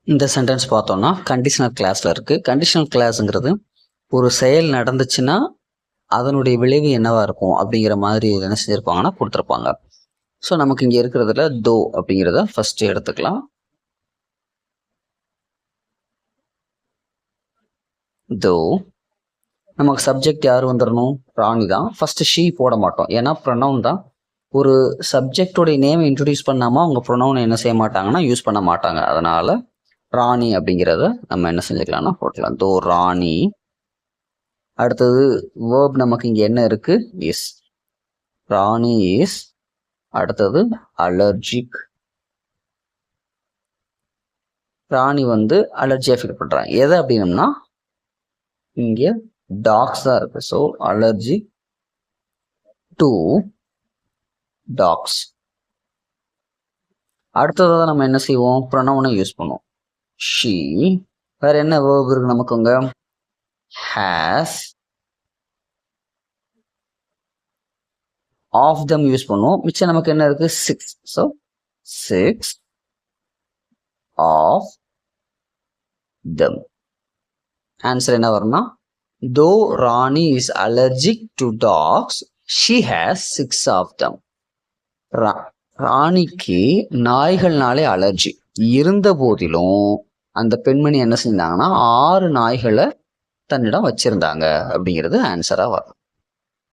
இந்த சென்டென்ஸ் பார்த்தோம்னா கண்டிஷனல் கிளாஸில் இருக்குது. கண்டிஷனல் கிளாஸுங்கிறது ஒரு செயல் நடந்துச்சுன்னா அதனுடைய விளைவு என்னவா இருக்கும் அப்படிங்கிற மாதிரி என்ன செஞ்சுருப்பாங்கன்னா கொடுத்துருப்பாங்க. ஸோ நமக்கு இங்கே இருக்கிறதுல தோ அப்படிங்கிறத ஃபஸ்ட்டு எடுத்துக்கலாம். தோ நமக்கு சப்ஜெக்ட் யார் வந்துடணும்? ராணி தான். ஃபஸ்ட்டு ஷீ போட மாட்டோம், ஏன்னா ப்ரொனவுன் தான். ஒரு சப்ஜெக்டோடைய நேமை இன்ட்ரடியூஸ் பண்ணாமல் அவங்க ப்ரொனவுனை என்ன செய்ய மாட்டாங்கன்னா யூஸ் பண்ண மாட்டாங்க. அதனால் ராணி அப்படிங்கிறத நம்ம என்ன செஞ்சுக்கலாம்னா போட்டுக்கலாம். தோ ராணி. அடுத்தது வேர்ப் நமக்கு இங்கே என்ன இருக்கு? இஸ். Rani is. அடுத்தது அலர்ஜிக். ராணி வந்து அலர்ஜியா ஃபீல் பண்றாங்க. எது அப்படின்னம்னா இங்கே டாக்ஸ் தான் இருக்கு. So allergy to dogs. அடுத்ததாக நம்ம என்ன செய்வோம்? ப்ரொனவுனை யூஸ் பண்ணுவோம். ஷீ. வேற என்ன வேர்ப் இருக்கு நமக்கு? அங்க ஹேஸ். ஆஃப் தம் யூஸ் பண்ணுவோம். மிச்சம் நமக்கு என்ன இருக்கு? 6. So 6 of them. ஆன்சர் என்ன வரும்னா though Rani is allergic to dogs she has 6 of them. ராணிக்கு நாய்கள்னாலே அலர்ஜி இருந்த போதிலும் அந்த பெண்மணி என்ன செஞ்சாங்கன்னா 6 நாய்களை தன்னிடம் வச்சிருந்தாங்க அப்படிங்கிறது ஆன்சரா வரும்.